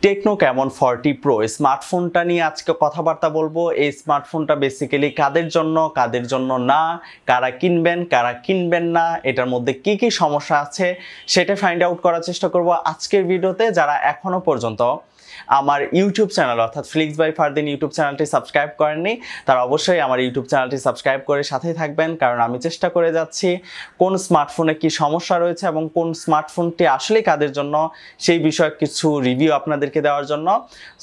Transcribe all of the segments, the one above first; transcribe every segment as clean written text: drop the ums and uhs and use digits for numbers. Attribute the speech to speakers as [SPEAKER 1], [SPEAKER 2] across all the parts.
[SPEAKER 1] Techno Camon 40 pro স্মার্টফোনটা নিয়ে আজকে কথাবার্তা বলবো। এই স্মার্টফোনটা বেসিক্যালি কাদের জন্য না, কারা কিনবেন না, এটার মধ্যে কি কি সমস্যা আছে সেটা ফাইন্ড আউট করার চেষ্টা করব আজকের ভিডিওতে। যারা এখনো পর্যন্ত আমার ইউটিউব চ্যানেল অর্থাৎ ফ্লিক্স বাই ফারদিন ইউটিউব চ্যানেলটি সাবস্ক্রাইব করেননি তারা অবশ্যই আমার ইউটিউব চ্যানেলটি সাবস্ক্রাইব করে সাথেই থাকবেন, কারণ আমি চেষ্টা করে যাচ্ছি কোন স্মার্টফোনে কি সমস্যা রয়েছে এবং কোন স্মার্টফোনটি আসলে কাদের জন্য সেই বিষয়ে কিছু রিভিউ আপনাদেরকে দেওয়ার জন্য।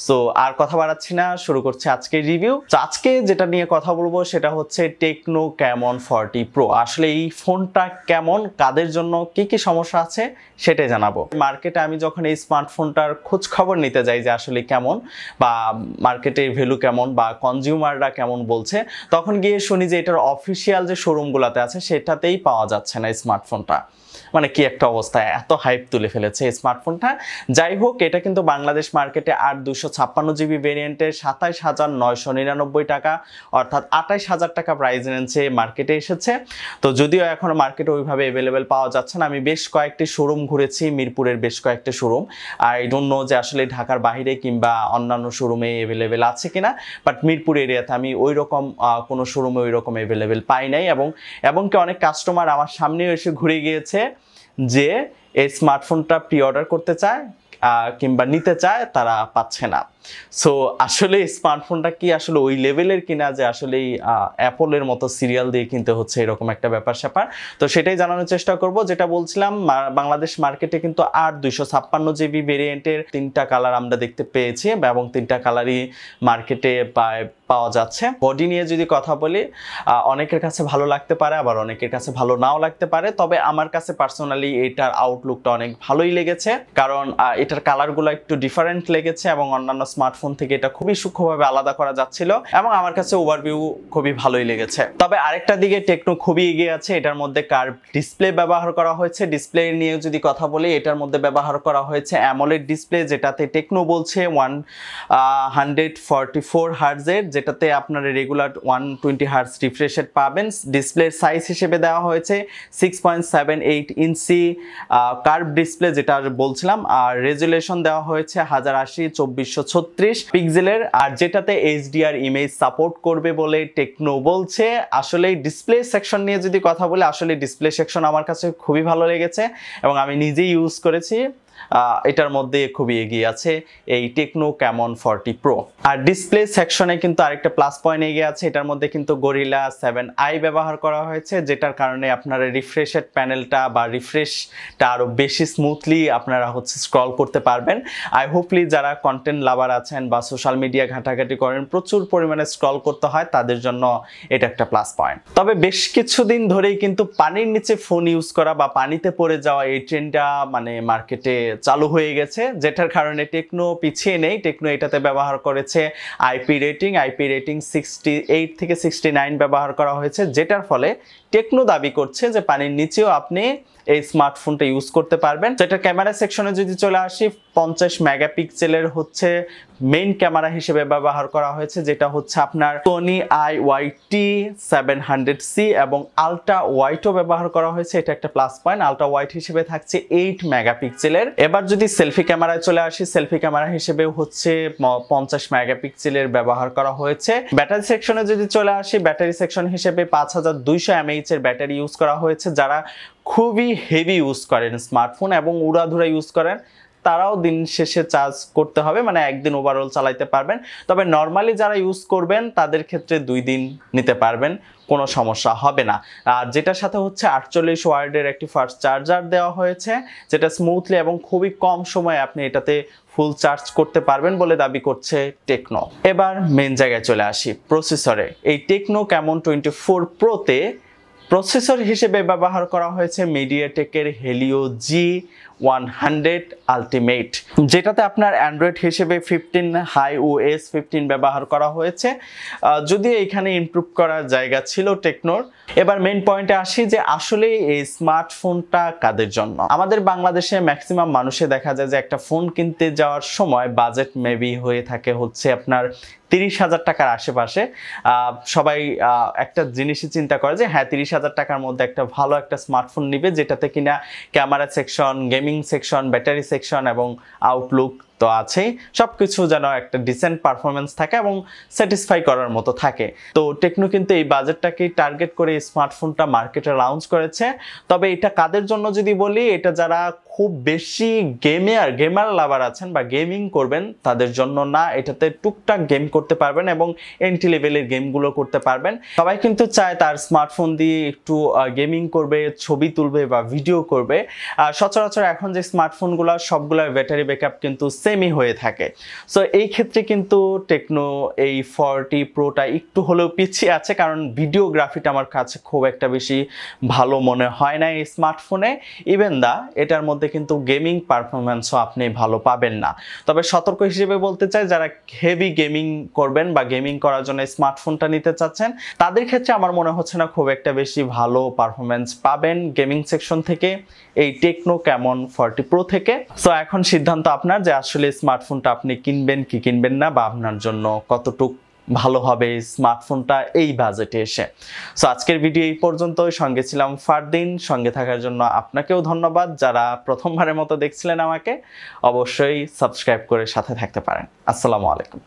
[SPEAKER 1] সো আর কথা বাড়াচ্ছি না, শুরু করছি আজকের রিভিউ। তো আজকে যেটা নিয়ে কথা বলবো সেটা হচ্ছে টেকনো ক্যামন 40 প্রো। আসলে এই ফোনটা কেমন, কাদের জন্য, কি কি সমস্যা আছে সেটাই জানাবো। মার্কেটে আমি যখন এই স্মার্টফোনটার খোঁজ খবর নিতে যাই যে আসলে কেমন বা মার্কেটের ভ্যালু কেমন বা কনজিউমাররা কেমন বলছে, তখন গিয়ে শুনি যে এটার অফিসিয়াল যে শোরুমগুলোতে আছে সেটাতেই পাওয়া যাচ্ছে না এই স্মার্টফোনটা। মানে কি একটা অবস্থা, এত হাইপ তুলে ফেলেছে এই স্মার্টফোনটা। যাই হোক, এটা কিন্তু বাংলাদেশ মার্কেটে 256 জিবি ভেরিয়েন্টের 27,999 টাকা অর্থাৎ 28,000 টাকা প্রাইস রেঞ্জে মার্কেটে এসেছে। তো যদিও এখনো মার্কেটে ওইভাবে অ্যাভেলেবেল পাওয়া যাচ্ছে না। আমি বেশ কয়েকটি শোরুম ঘুরেছি, মিরপুরের বেশ কয়েকটি শোরুম। আই ডোন্ট নো যে আসলে ঢাকার বাইরে কিংবা অন্যান্য শোরুমে অ্যাভেলেবেল আছে কিনা, বাট মিরপুর এরিয়াতে আমি ওই রকম কোনো শোরুমে ওই রকম অ্যাভেলেবেল পাই নাই। এবং কি অনেক কাস্টমার আমার সামনেও এসে ঘুরে গিয়েছে যে এই স্মার্টফোনটা প্রি অর্ডার করতে চায় কিংবা নিতে চায়, তারা পাচ্ছে না। সো আসলে স্মার্টফোনটা কি আসলে ওই লেভেলের কিনা যে আসলে অ্যাপলের মতো সিরিয়াল দিয়ে কিনতে হচ্ছে এরকম একটা ব্যাপার স্যাপার। তো সেটাই জানানোর চেষ্টা করব। যেটা বলছিলাম, বাংলাদেশ মার্কেটে কিন্তু 256 জিবি ভেরিয়েন্টের 3টা কালার আমরা দেখতে পেয়েছি এবং 3টা কালারই মার্কেটে পাওয়া যাচ্ছে। বডি নিয়ে যদি কথা বলি, অনেকের কাছে ভালো লাগতে পারে, আবার অনেকের কাছে ভালো নাও লাগতে পারে। তবে আমার কাছে পার্সোনালি এটার আউটলুকটা অনেক ভালোই লেগেছে, কারণ এটার কালারগুলো একটু ডিফারেন্ট লেগেছে এবং অন্যান্য স্মার্টফোন থেকে এটা খুবই সূক্ষ্মভাবে আলাদা করা যাচ্ছিল এবং আমার কাছে ওভারভিউ খুবই ভালোই লেগেছে। তবে আরেকটা দিকে টেকনো খুবই এগিয়ে আছে। এটার মধ্যে কার্ভ ডিসপ্লে ব্যবহার করা হয়েছে। ডিসপ্লে নিয়ে যদি কথা বলি, এটার মধ্যে ব্যবহার করা হয়েছে অ্যামোলেড ডিসপ্লে, যেটাতে টেকনো বলছে 144 হার্টজের, যেটাতে আপনার রেগুলার 120 হার্টজ রিফ্রেশ রেট পাবেন। ডিসপ্লের সাইজ হিসেবে দেওয়া হয়েছে 6.78 ইঞ্চি কার্ভ ডিসপ্লে যেটা বলছিলাম, আর রেজুলেশন দেওয়া হয়েছে 1080x2436 পিক্সেলের, আর যেটাতে এইচডিআর ইমেজ সাপোর্ট করবে বলে টেকনো বলছে। আসলে ডিসপ্লে সেকশন নিয়ে যদি কথা বলি, আসলে ডিসপ্লে সেকশন আমার কাছে খুবই ভালো লেগেছে এবং আমি নিজেই ইউজ করেছি। এটার মধ্যে খুবই এগিয়ে আছে এই টেকনো ক্যামন 40 প্রো। আর ডিসপ্লে সেকশনে কিন্তু আরেকটা প্লাস পয়েন্ট এগিয়ে আছে। এটার মধ্যে কিন্তু গরিলা 7i ব্যবহার করা হয়েছে, যেটার কারণে আপনারা রিফ্রেশেড প্যানেলটা বা রিফ্রেশটা আরো বেশি স্মুথলি আপনারা স্ক্রল করতে পারবেন। আই হোপলি যারা কন্টেন্ট লাভার আছেন বা সোশ্যাল মিডিয়া ঘাটাঘাটি করেন, প্রচুর পরিমাণে স্ক্রল করতে হয়, তাদের জন্য এটা একটা প্লাস পয়েন্ট। তবে বেশ কিছুদিন ধরেই কিন্তু পানির নিচে ফোন ইউজ করা বা পানিতে পড়ে যাওয়া এই ট্রেন্ডটা মানে মার্কেটে চালু হয়ে গেছে, যেটার কারণে টেকনো পিছিয়ে নেই। টেকনো এটাতে ব্যবহার করেছে আইপি রেটিং 68 থেকে 69 ব্যবহার করা হয়েছে, যেটার ফলে টেকনো দাবি করছে যে পানির নিচেও আপনি এই স্মার্টফোনটা ইউজ করতে পারবেন। যেটা ক্যামেরা সেকশনে যদি চলে আসি, 50 মেগাপিক্সেলের হচ্ছে মেইন ক্যামেরা হিসেবে ব্যবহার করা হয়েছে, যেটা হচ্ছে আপনার সোনি IYT700C, এবং আলট্রা ওয়াইটও ব্যবহার করা হয়েছে। এটা একটা প্লাস পয়েন্ট। আলট্রা ওয়াইট হিসেবে থাকছে 8 মেগাপিক্সেলের। এবার যদি সেলফি ক্যামেরায় চলে আসি, সেলফি ক্যামেরা হিসেবে হচ্ছে 50 মেগাপিক্সেলের ব্যবহার করা হয়েছে। ব্যাটারি সেকশনে যদি চলে আসি, ব্যাটারি সেকশন হিসেবে 5200 mAh এর ব্যাটারি ইউজ করা হয়েছে। যারা খুবই হেভি ইউজ করেন স্মার্টফোন এবং উড়াধুরা ইউজ করেন, তারাও দিন শেষে চার্জ করতে হবে, মানে একদিন ওভারঅল চালাইতে পারবেন। তবে নর্মালি যারা ইউজ করবেন তাদের ক্ষেত্রে 2 দিন নিতে পারবেন, কোনো সমস্যা হবে না। আর যেটার সাথে হচ্ছে 48 ওয়াটের একটি ফাস্ট চার্জার দেওয়া হয়েছে, যেটা স্মুথলি এবং খুবই কম সময়ে আপনি এটাতে ফুল চার্জ করতে পারবেন বলে দাবি করছে টেকনো। এবার মেন জায়গায় চলে আসি, প্রসেসরে। এই টেকনো ক্যামন 24 প্রোতে প্রসেসর হিসেবে ব্যবহার করা হয়েছে মিডিয়াটেকের হেলিও G100 আলটিমেট, যেটাতে আপনার অ্যান্ড্রয়েড হিসেবে 15 iOS 15 ব্যবহার করা হয়েছে। যদিও এখানে ইমপ্রুভ করার জায়গা ছিল টেকনোর। এবার মেইন পয়েন্টে আসি যে আসলে এই স্মার্টফোনটা কাদের জন্য। আমাদের বাংলাদেশে ম্যাক্সিমাম মানুষে দেখা যায় যে একটা ফোন কিনতে যাওয়ার সময় বাজেট মেবি হয়ে থাকে হচ্ছে আপনার 30,000 টাকার আশেপাশে। সবাই একটা জিনিসই চিন্তা করে যে হ্যাঁ 30,000 টাকার মধ্যে একটা ভালো একটা স্মার্টফোন নিবে, যেটাতে কিনা camera section, gaming section, battery section এবং আউটলুক তো আছেই, সবকিছু যেন একটা ডিসেন্ট পারফরমেন্স থাকে এবং স্যাটিসফাই করার মতো থাকে। তো টেকনো কিন্তু এই বাজেটটাকেই টার্গেট করে স্মার্টফোনটা মার্কেটে লঞ্চ করেছে। তবে এটা কাদের জন্য যদি বলি, এটা যারা খুব বেশি গেমার লাভার আছেন বা গেমিং করবেন তাদের জন্য না, এটাতে টুকটাক গেম করতে পারবেন এবং এন্ট্রি লেভেলের গেমগুলো করতে পারবেন। সবাই কিন্তু চায় তার স্মার্টফোন দিয়ে একটু গেমিং করবে, ছবি তুলবে বা ভিডিও করবে। সচরাচর এখন যে স্মার্টফোনগুলো সবগুলোর ব্যাটারি ব্যাকআপ কিন্তু সেমই হয়ে থাকে। সো এই ক্ষেত্রে কিন্তু টেকনো এই 40 প্রোটা একটু হলেও পিছিয়ে আছে, কারণ ভিডিওগ্রাফিটা আমার কাছে খুব একটা বেশি ভালো মনে হয় না এই স্মার্টফোনে। ইভেন এটার মধ্যে কিন্তু গেমিং পারফরমেন্সও আপনি ভালো পাবেন না। তবে সতর্ক হিসেবে বলতে চাই, যারা হেভি গেমিং করবেন বা গেমিং করার জন্য স্মার্টফোনটা নিতে চাচ্ছেন তাদের ক্ষেত্রে আমার মনে হচ্ছে না খুব একটা বেশি ভালো পারফরমেন্স পাবেন গেমিং সেকশন থেকে এই টেকনো ক্যামন 40 প্রো থেকে। সো এখন সিদ্ধান্ত আপনার যে আসলে স্মার্টফোনটা আপনি কিনবেন কি কিনবেন না, বা আপনার জন্য কতটুকু ভালো হবে স্মার্টফোনটা এই বাজেটে এসে। সো আজকের ভিডিও এই পর্যন্তই। সঙ্গে ছিলাম ফারদিন। সঙ্গে থাকার জন্য আপনাকেও ধন্যবাদ। যারা প্রথমবারের মতো দেখছিলেন আমাকে, অবশ্যই সাবস্ক্রাইব করে সাথে থাকতে পারেন। আসসালামু আলাইকুম।